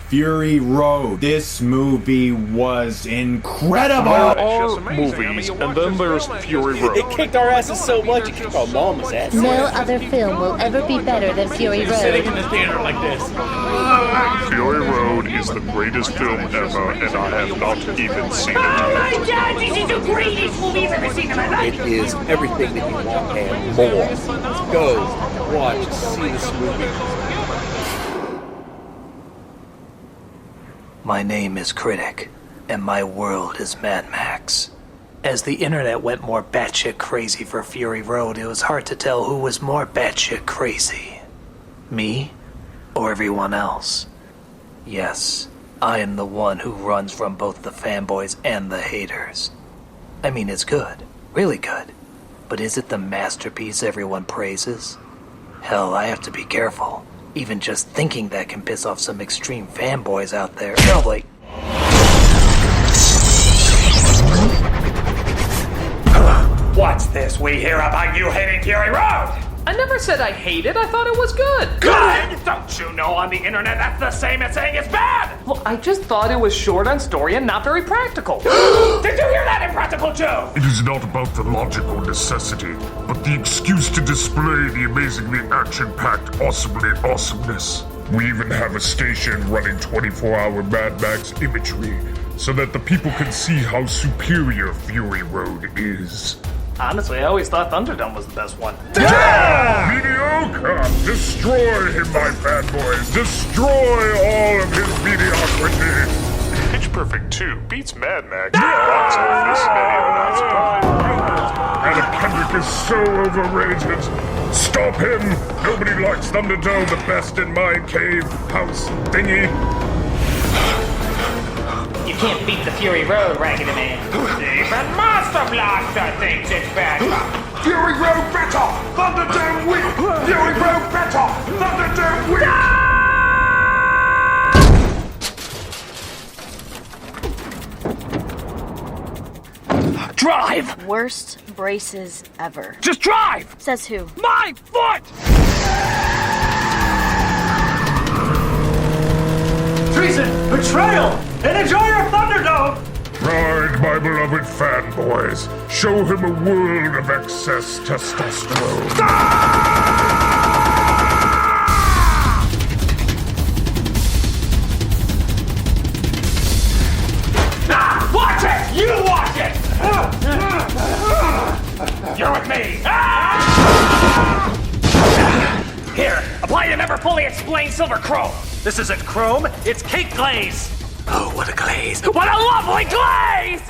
Fury Road. This movie was incredible! There are movies, and then there's Fury Road. It kicked our asses so much, it kicked our mama's ass. No other film will ever be better than Fury Road. Sitting in the theater like this. Fury Road is the greatest film ever, and I have not even seen it. Oh my God, this is the greatest movie I've ever seen in my life! It is everything that you want and more. Let's go, watch, see this movie. My name is Critic, and my world is Mad Max. As the internet went more batshit crazy for Fury Road, it was hard to tell who was more batshit crazy. Me, or everyone else. Yes, I am the one who runs from both the fanboys and the haters. I mean, it's good, really good. But is it the masterpiece everyone praises? Hell, I have to be careful. Even just thinking that can piss off some extreme fanboys out there. No, like... What's this we hear about you hating Fury Road? I never said I hate it, I thought it was good. Good? Don't you know on the internet that's the same as saying it's bad? Well, I just thought it was short on story and not very practical. Did you hear that, Impractical Joe? It is not about the logical necessity, but the excuse to display the amazingly action-packed awesomely awesomeness. We even have a station running 24-hour Mad Max imagery, so that the people can see how superior Fury Road is. Honestly, I always thought Thunderdome was the best one. Yeah! Mediocre! Destroy him, my fanboys! Destroy all of his mediocrity! Pitch Perfect 2 beats Mad Max in the box office, many are not surprised. Adam Kendrick is so overrated! Stop him! Nobody likes Thunderdome the best in my cave house thingy! You can't beat the Fury Road, Raggedy Man. Even Master Blaster thinks it's bad. Fury Road better! Thunderdome weak! Fury Road better! Thunderdome weak! Drive! Worst braces ever. Just drive! Says who? My foot! Treason! Betrayal! And enjoy your Thunderdome! Ride, my beloved fanboys. Show him a world of excess testosterone. Watch it! You watch it! You're with me! Here, apply the never fully explained silver chrome. This isn't chrome, it's cake glaze. Oh, what a glaze. What a lovely glaze!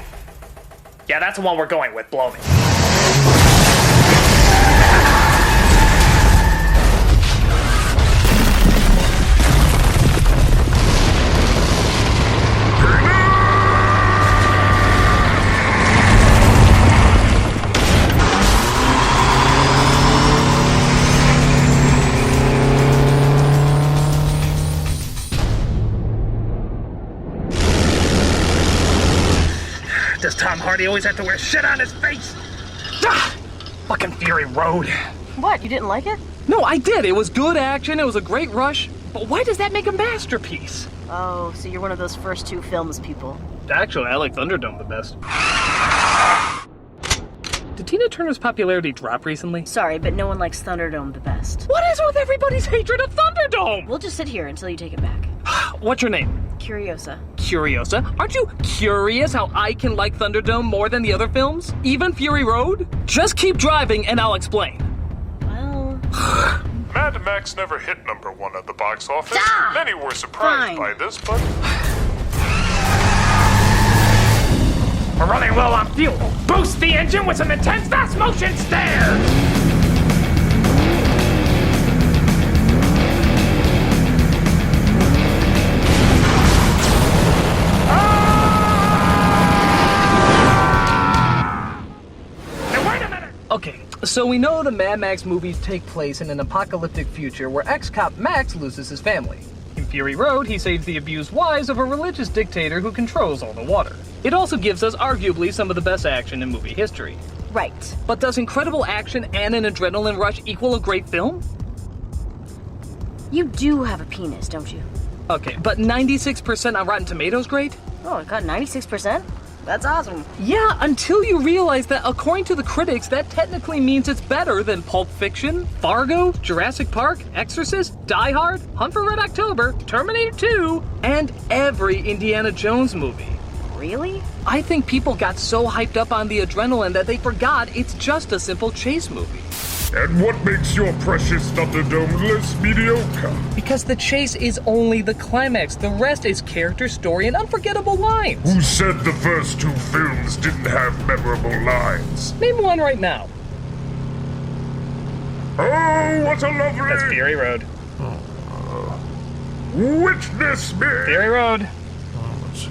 Yeah, that's the one we're going with. Blow me. Does Tom Hardy always have to wear shit on his face? Ah! Fucking Fury Road. What, you didn't like it? No, I did. It was good action, it was a great rush. But why does that make a masterpiece? Oh, so you're one of those first two films people. Actually, I like Thunderdome the best. Did Tina Turner's popularity drop recently? Sorry, but no one likes Thunderdome the best. What is with everybody's hatred of Thunderdome? We'll just sit here until you take it back. What's your name? Curiosa. Curiosa? Aren't you curious how I can like Thunderdome more than the other films? Even Fury Road? Just keep driving and I'll explain. Well... Mad Max never hit #1 at the box office. Ah! Many were surprised by this, but... We're running low on fuel. Boost the engine with some intense fast motion stare. Okay, so we know the Mad Max movies take place in an apocalyptic future where ex-cop Max loses his family. In Fury Road, he saves the abused wives of a religious dictator who controls all the water. It also gives us arguably some of the best action in movie history. Right. But does incredible action and an adrenaline rush equal a great film? You do have a penis, don't you? Okay, but 96% on Rotten Tomatoes grade? Oh, it got 96%? That's awesome. Yeah, until you realize that according to the critics, that technically means it's better than Pulp Fiction, Fargo, Jurassic Park, Exorcist, Die Hard, Hunt for Red October, Terminator 2, and every Indiana Jones movie. Really? I think people got so hyped up on the adrenaline that they forgot it's just a simple chase movie. And what makes your precious Thunderdome less mediocre? Because the chase is only the climax. The rest is character, story, and unforgettable lines. Who said the first two films didn't have memorable lines? Name one right now. Oh, what a lovely... That's Fury Road. Witness me! Fury Road. Let's see.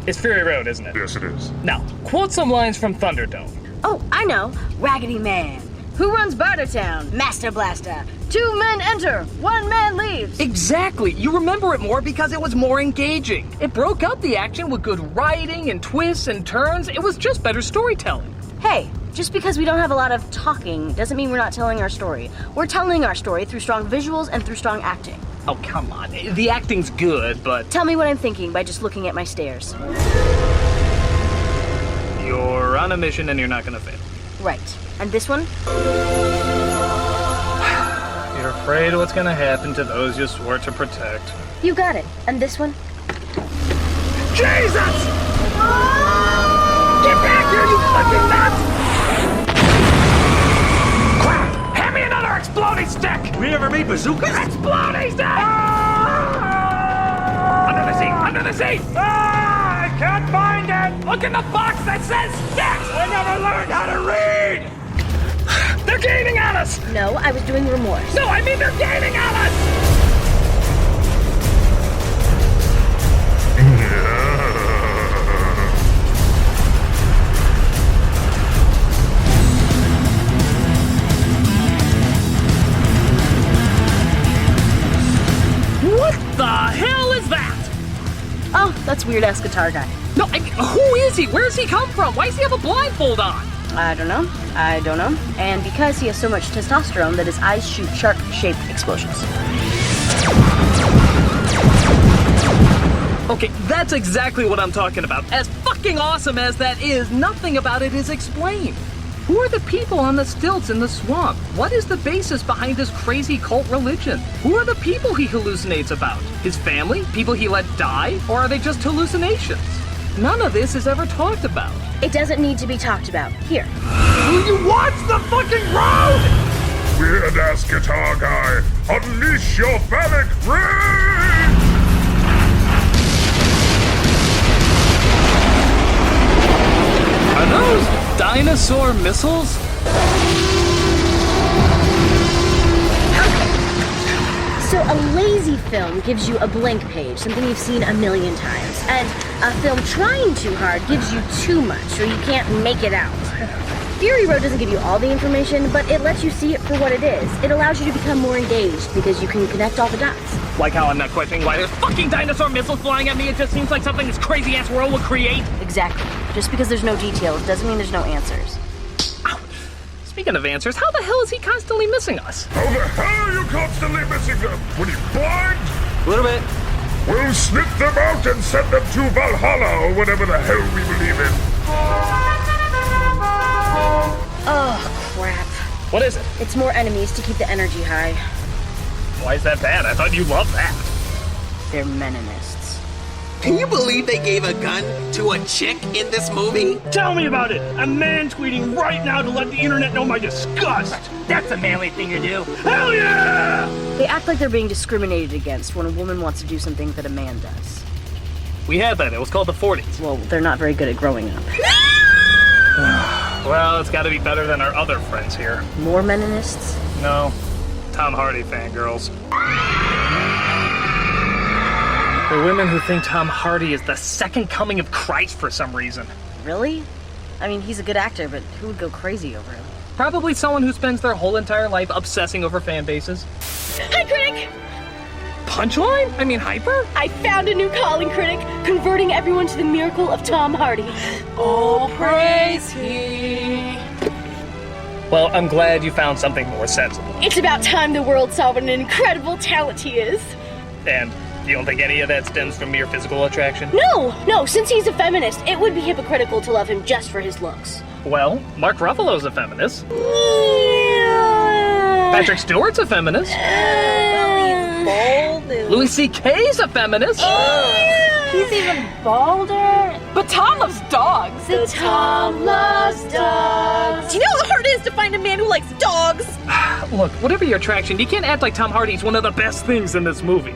It's Fury Road, isn't it? Yes, it is. Now, quote some lines from Thunderdome. Oh, I know. Raggedy Man. Who runs Bartertown? Master Blaster. 2 men enter, 1 man leaves. Exactly. You remember it more because it was more engaging. It broke up the action with good writing and twists and turns. It was just better storytelling. Hey, just because we don't have a lot of talking doesn't mean we're not telling our story. We're telling our story through strong visuals and through strong acting. Oh, come on. The acting's good, but... Tell me what I'm thinking by just looking at my stares. You're on a mission and you're not gonna fail. Right. And this one? You're afraid of what's gonna happen to those you swore to protect. You got it. And this one? Jesus! Get back here, you fucking nuts! Crap! Hand me another exploding stick! We ever made bazookas? Exploding stick! Under the seat! Under the seat! I can't find it! Look in the box that says sticks! I never learned how to read! They're gaining on us! No, I was doing remorse. No, I mean they're gaining on us! What the hell is that? Oh, that's weird-ass guitar guy. No, who is he? Where does he come from? Why does he have a blindfold on? I don't know. And because he has so much testosterone that his eyes shoot shark-shaped explosions. Okay, that's exactly what I'm talking about. As fucking awesome as that is, nothing about it is explained. Who are the people on the stilts in the swamp? What is the basis behind this crazy cult religion? Who are the people he hallucinates about? His family? People he let die? Or are they just hallucinations? None of this is ever talked about. It doesn't need to be talked about. Here. Will you watch the fucking road? Weird-ass guitar guy, unleash your phallic rage! Are those dinosaur missiles? So a lazy film gives you a blank page, something you've seen a million times. And a film trying too hard gives you too much, or you can't make it out. Fury Road doesn't give you all the information, but it lets you see it for what it is. It allows you to become more engaged because you can connect all the dots. Like how I'm not questioning why there's fucking dinosaur missiles flying at me. It just seems like something this crazy-ass world would create. Exactly. Just because there's no details doesn't mean there's no answers. Ow. Speaking of answers, how the hell is he constantly missing us? How the hell are you constantly missing them? What, are you blind? A little bit. We'll snip them out and send them to Valhalla or whatever the hell we believe in. Oh, crap. What is it? It's more enemies to keep the energy high. Why is that bad? I thought you loved that. They're meninists. Can you believe they gave a gun to a chick in this movie? Tell me about it. A man tweeting right now to let the internet know my disgust. That's a manly thing to do. Hell yeah! They act like they're being discriminated against when a woman wants to do something that a man does. We had that. It was called the 40s. Well, they're not very good at growing up. Well, it's got to be better than our other friends here. More meninists? No. Tom Hardy fangirls. The women who think Tom Hardy is the second coming of Christ for some reason. Really? I mean, he's a good actor, but who would go crazy over him? Probably someone who spends their whole entire life obsessing over fan bases. Hi, Critic! Punchline? I mean, hyper? I found a new calling, Critic, converting everyone to the miracle of Tom Hardy. Oh, praise he. Well, I'm glad you found something more sensible. It's about time the world saw what an incredible talent he is. And you don't think any of that stems from mere physical attraction? No, since he's a feminist, it would be hypocritical to love him just for his looks. Well, Mark Ruffalo's a feminist. Patrick Stewart's a feminist. Louis C.K.'s a feminist. He's even balder. But Tom loves dogs. The Tom loves dogs. Do you know how hard it is to find a man who likes dogs? Look, whatever your attraction, you can't act like Tom Hardy's one of the best things in this movie.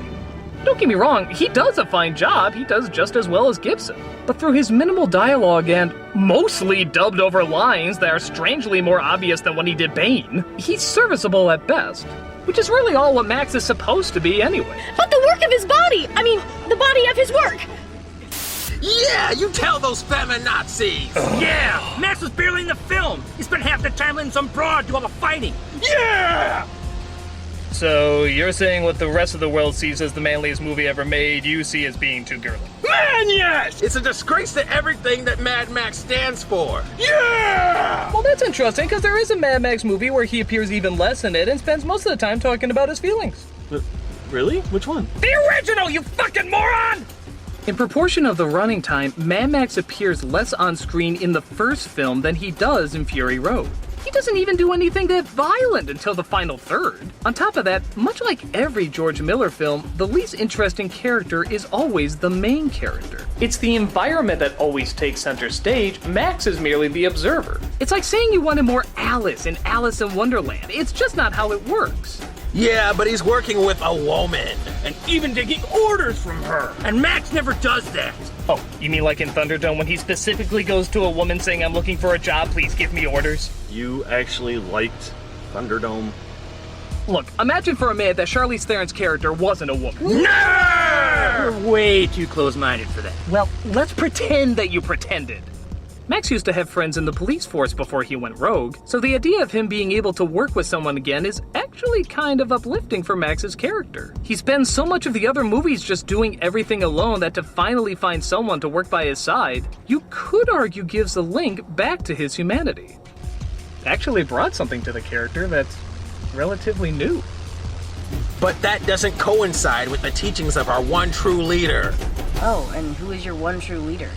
Don't get me wrong, he does a fine job. He does just as well as Gibson. But through his minimal dialogue and mostly dubbed over lines that are strangely more obvious than when he did Bane, he's serviceable at best. Which is really all what Max is supposed to be anyway. But the work of his body! I mean, the body of his work! Yeah, you tell those feminazis! Yeah! Max was barely in the film! He spent half the time letting some broad do all the fighting! Yeah! So you're saying what the rest of the world sees as the manliest movie ever made, you see as being too girly? Man, yes! It's a disgrace to everything that Mad Max stands for! Yeah! Well, that's interesting, because there is a Mad Max movie where he appears even less in it and spends most of the time talking about his feelings. Really? Which one? The original, you fucking moron! In proportion of the running time, Mad Max appears less on screen in the first film than he does in Fury Road. He doesn't even do anything that violent until the final third. On top of that, much like every George Miller film, the least interesting character is always the main character. It's the environment that always takes center stage. Max is merely the observer. It's like saying you wanted more Alice in Alice in Wonderland. It's just not how it works. Yeah, but he's working with a woman. And even taking orders from her. And Max never does that. Oh, you mean like in Thunderdome when he specifically goes to a woman saying, "I'm looking for a job, please give me orders"? You actually liked Thunderdome? Look, imagine for a minute that Charlize Theron's character wasn't a woman. No! You're way too close-minded for that. Well, let's pretend that you pretended. Max used to have friends in the police force before he went rogue, so the idea of him being able to work with someone again is actually kind of uplifting for Max's character. He spends so much of the other movies just doing everything alone that to finally find someone to work by his side, you could argue gives a link back to his humanity. Actually brought something to the character that's relatively new. But that doesn't coincide with the teachings of our one true leader. Oh, and who is your one true leader?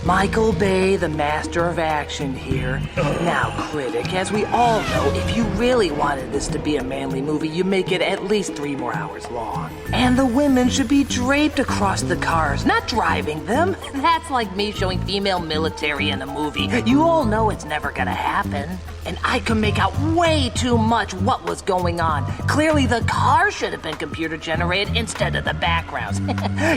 Michael Bay, the master of action here. Now, Critic, as we all know, if you really wanted this to be a manly movie, you make it at least 3 more hours long. And the women should be draped across the cars, not driving them. That's like me showing female military in a movie. You all know it's never gonna happen. And I can make out way too much what was going on. Clearly the car should have been computer generated instead of the backgrounds.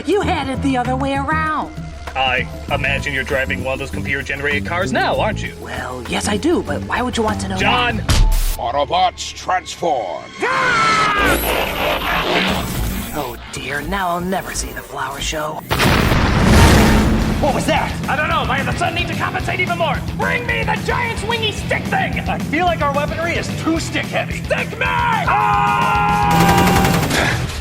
You had it the other way around. I imagine you're driving one of those computer-generated cars now, aren't you? Well, yes I do, but why would you want to know John! that? Autobots transform! Oh dear, now I'll never see the flower show. What was that? I don't know, man. The sun needs to compensate even more. Bring me the giant swingy stick thing! I feel like our weaponry is too stick heavy. Stick me!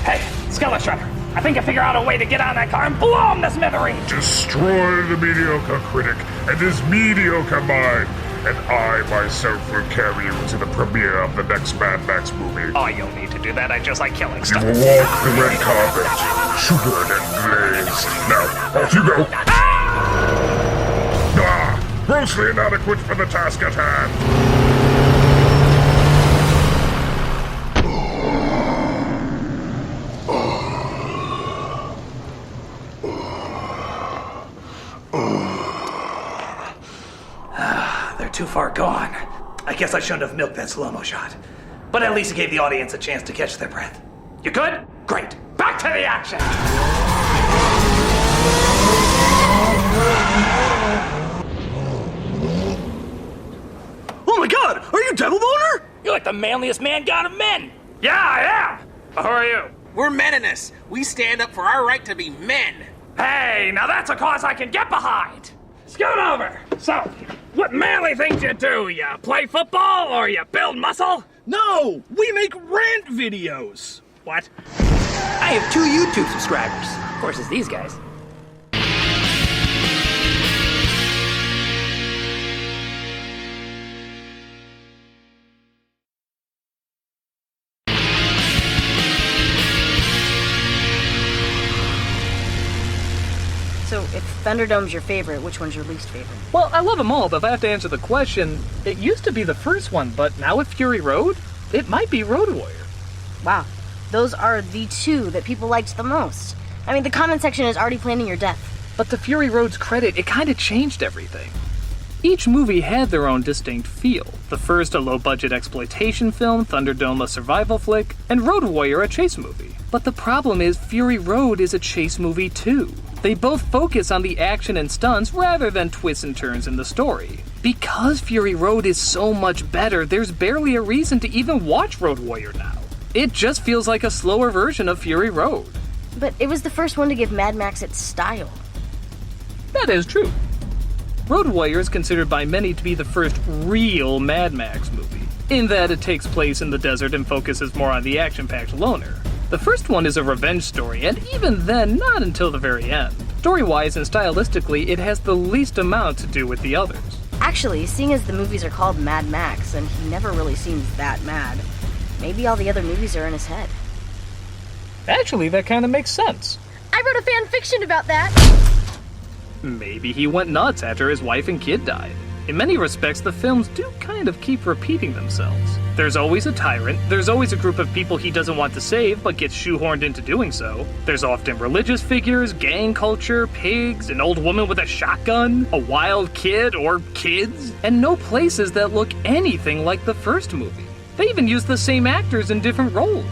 Hey, Skeleton Shredder. I think I figured out a way to get on that car and blow him to smithereens. Destroy the mediocre critic and his mediocre mind, and I myself will carry you to the premiere of the next Mad Max movie. Oh, you don't need to do that. I just like killing You stuff. will walk the red carpet, sugared and glazed. Now, off you go. Grossly inadequate for the task at hand. They're too far gone. I guess I shouldn't have milked that slow-mo shot. But at least it gave the audience a chance to catch their breath. You good? Great. Back to the action! Oh my god, are you Devil Boner? You're like the manliest man god of men. Yeah, I am. Who are you? We're meninists. We stand up for our right to be men. Hey, now that's a cause I can get behind. Scoot over. So, what manly things you do? You play football or you build muscle? No, we make rant videos. What? I have 2 YouTube subscribers. Of course, it's these guys. So if Thunderdome's your favorite, which one's your least favorite? Well, I love them all, but if I have to answer the question, it used to be the first one, but now with Fury Road, it might be Road Warrior. Wow, those are the two that people liked the most. I mean, the comment section is already planning your death. But to Fury Road's credit, it kind of changed everything. Each movie had their own distinct feel. The first a low-budget exploitation film, Thunderdome a survival flick, and Road Warrior a chase movie. But the problem is, Fury Road is a chase movie too. They both focus on the action and stunts rather than twists and turns in the story. Because Fury Road is so much better, there's barely a reason to even watch Road Warrior now. It just feels like a slower version of Fury Road. But it was the first one to give Mad Max its style. That is true. Road Warrior is considered by many to be the first real Mad Max movie, in that it takes place in the desert and focuses more on the action-packed loner. The first one is a revenge story, and even then, not until the very end. Story-wise and stylistically, it has the least amount to do with the others. Actually, seeing as the movies are called Mad Max, and he never really seems that mad, maybe all the other movies are in his head. Actually, that kind of makes sense. I wrote a fan fiction about that! Maybe he went nuts after his wife and kid died. In many respects, the films do kind of keep repeating themselves. There's always a tyrant, there's always a group of people he doesn't want to save but gets shoehorned into doing so. There's often religious figures, gang culture, pigs, an old woman with a shotgun, a wild kid or kids, and no places that look anything like the first movie. They even use the same actors in different roles.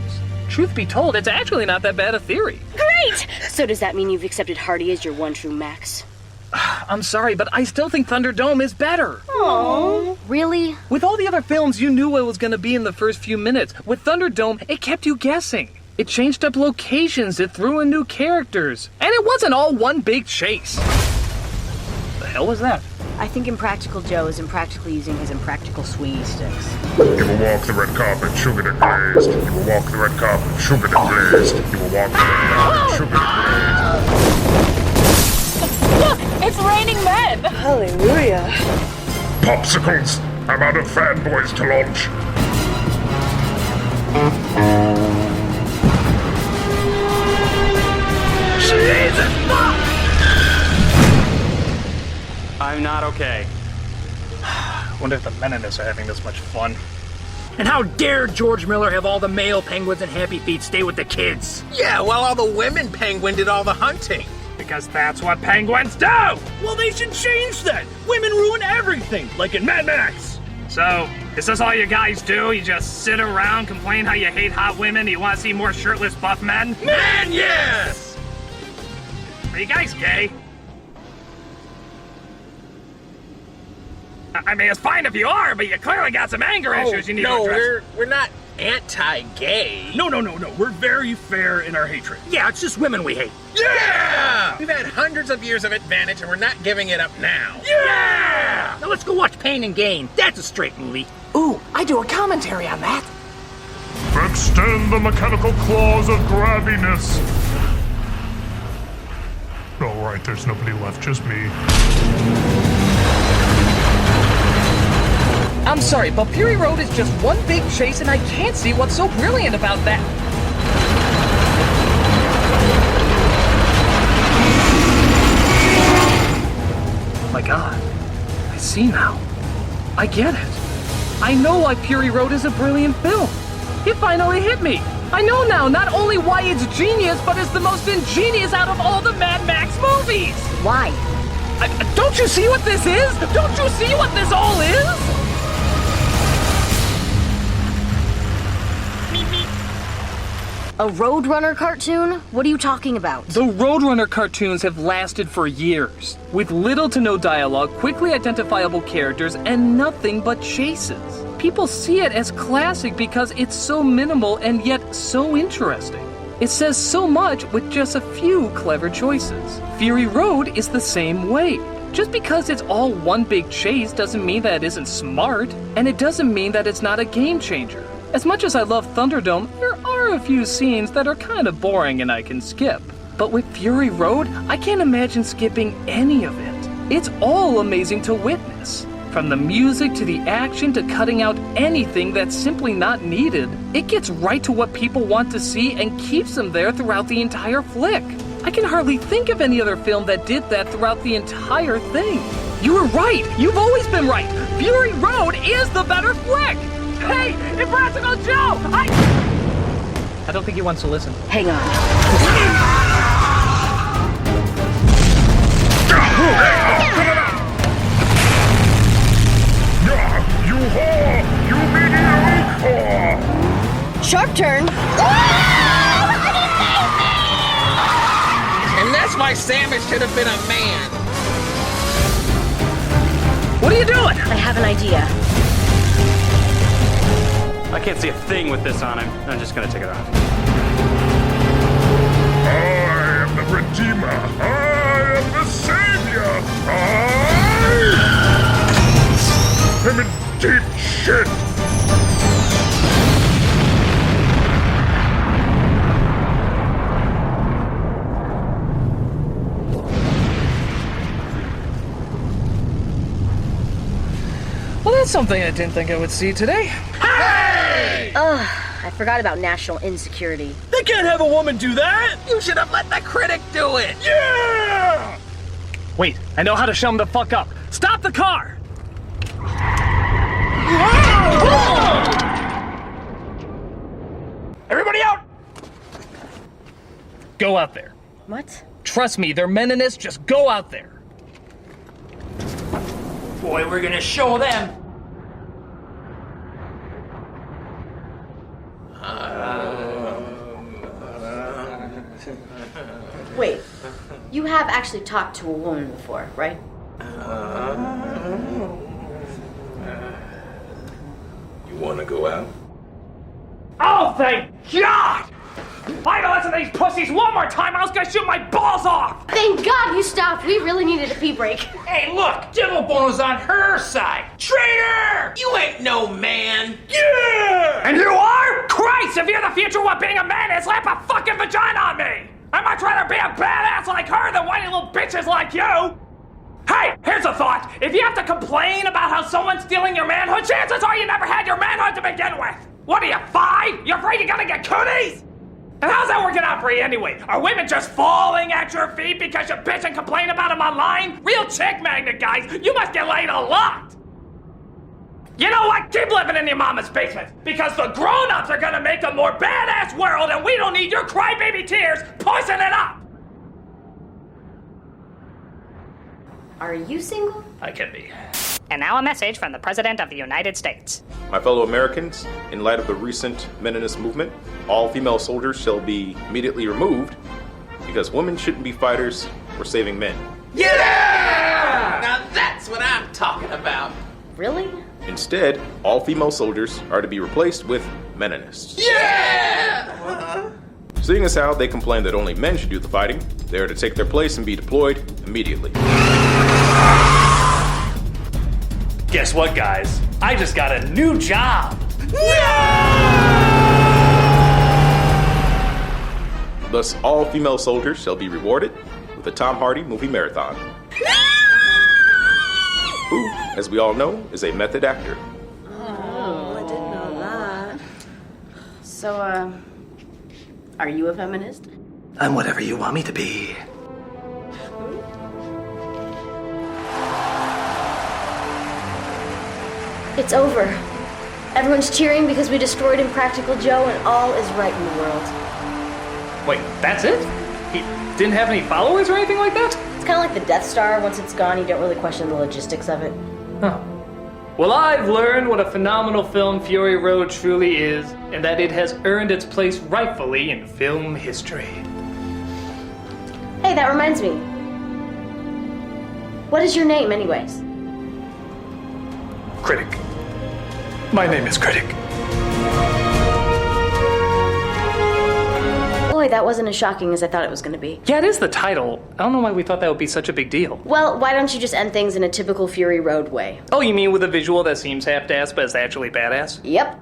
Truth be told, it's actually not that bad a theory. Great! So does that mean you've accepted Hardy as your one true Max? I'm sorry, but I still think Thunderdome is better. Oh, really? With all the other films, you knew what it was going to be in the first few minutes. With Thunderdome, it kept you guessing. It changed up locations, it threw in new characters. And it wasn't all one big chase. The hell was that? I think Impractical Joe is impractically using his impractical swingy sticks. You will walk the red carpet, sugared and glazed. You will walk the red carpet, sugared and glazed. You will walk the red carpet, sugared and glazed. Look, it's raining men! Hallelujah. Popsicles! I'm out of fanboys to launch. I'm not okay. Wonder if the men in this are having this much fun. And how dare George Miller have all the male penguins and Happy Feet stay with the kids? Yeah, while all the women penguin did all the hunting. Because that's what penguins do! Well, they should change that. Women ruin everything, like in Mad Max. So, is this all you guys do? You just sit around, complain how you hate hot women, you want to see more shirtless buff men? Man, yes! Are you guys gay? I mean, it's fine if you are, but you clearly got some anger issues you need to address. We're not anti-gay. No. We're very fair in our hatred. Yeah, it's just women we hate. Yeah! We've had hundreds of years of advantage, and we're not giving it up now. Yeah! Now let's go watch Pain and Gain. That's a straight movie. Ooh, I do a commentary on that. Extend the mechanical claws of grabbiness. All right, there's nobody left, just me. I'm sorry, but Fury Road is just one big chase, and I can't see what's so brilliant about that. My God, I see now. I get it. I know why Fury Road is a brilliant film. It finally hit me. I know now not only why it's genius, but it's the most ingenious out of all the Mad Max movies. Why? Don't you see what this is? Don't you see what this all is? A Roadrunner cartoon? What are you talking about? The Roadrunner cartoons have lasted for years, with little to no dialogue, quickly identifiable characters, and nothing but chases. People see it as classic because it's so minimal and yet so interesting. It says so much with just a few clever choices. Fury Road is the same way. Just because it's all one big chase doesn't mean that it isn't smart, and it doesn't mean that it's not a game changer. As much as I love Thunderdome, there are a few scenes that are kind of boring and I can skip. But with Fury Road, I can't imagine skipping any of it. It's all amazing to witness. From the music to the action to cutting out anything that's simply not needed, it gets right to what people want to see and keeps them there throughout the entire flick. I can hardly think of any other film that did that throughout the entire thing. You were right. You've always been right. Fury Road is the better flick. Hey, Impractical Joe, I don't think he wants to listen. Hang on. You whore! You mediocre whore! Sharp turn. And that's why Samus should have been a man. What are you doing? I have an idea. I can't see a thing with this on him. I'm just gonna take it off. I am the Redeemer. I am the Savior. I am in deep shit. Well, that's something I didn't think I would see today. Hey! Ugh, I forgot about national insecurity. They can't have a woman do that! You should have let the critic do it! Yeah! Wait, I know how to show him the fuck up. Stop the car! Everybody out! Go out there. What? Trust me, they're meninists. Just go out there. Boy, we're gonna show them. Wait, you have actually talked to a woman before, right? You wanna go out? Oh, thank God! If I had to listen to these pussies one more time, I was gonna shoot my balls off! Thank God you stopped. We really needed a pee break. Hey, look! Dimplebone was on her side! Traitor! You ain't no man! Yeah! And you are? Christ, if you're the future what being a man is, slap a fucking vagina on me! I'd much rather be a badass like her than whiny little bitches like you! Hey, here's a thought. If you have to complain about how someone's stealing your manhood, chances are you never had your manhood to begin with! What are you, 5? You're afraid you're gonna get cooties? And how's that working out for you anyway? Are women just falling at your feet because you bitch and complain about them online? Real chick magnet, guys. You must get laid a lot. You know what? Keep living in your mama's basement because the grown-ups are gonna make a more badass world and we don't need your crybaby tears poisoning it up. Are you single? I can be. And now a message from the President of the United States. My fellow Americans, in light of the recent meninist movement, all female soldiers shall be immediately removed because women shouldn't be fighters or saving men. Yeah! Now that's what I'm talking about. Really? Instead, all female soldiers are to be replaced with meninists. Yeah! Seeing as how they complain that only men should do the fighting, they are to take their place and be deployed immediately. Guess what, guys? I just got a new job. Thus, all female soldiers shall be rewarded with a Tom Hardy movie marathon. Who, as we all know, is a method actor. Oh, I didn't know that. So, are you a feminist? I'm whatever you want me to be. It's over. Everyone's cheering because we destroyed Impractical Joe and all is right in the world. Wait, that's it? He didn't have any followers or anything like that? It's kind of like the Death Star. Once it's gone, you don't really question the logistics of it. Huh. Well, I've learned what a phenomenal film Fury Road truly is, and that it has earned its place rightfully in film history. Hey, that reminds me. What is your name, anyways? Critic. My name is Critic. Boy, that wasn't as shocking as I thought it was going to be. Yeah, it is the title. I don't know why we thought that would be such a big deal. Well, why don't you just end things in a typical Fury Road way? Oh, you mean with a visual that seems half-assed but is actually badass? Yep.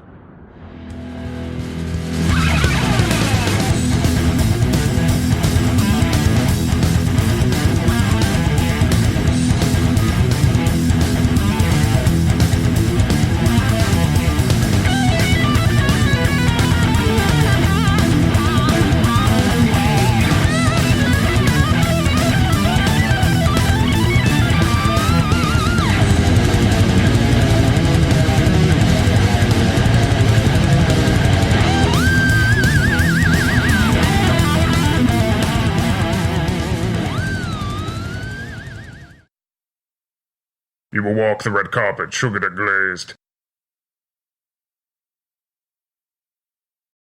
He will walk the red carpet, sugared and glazed.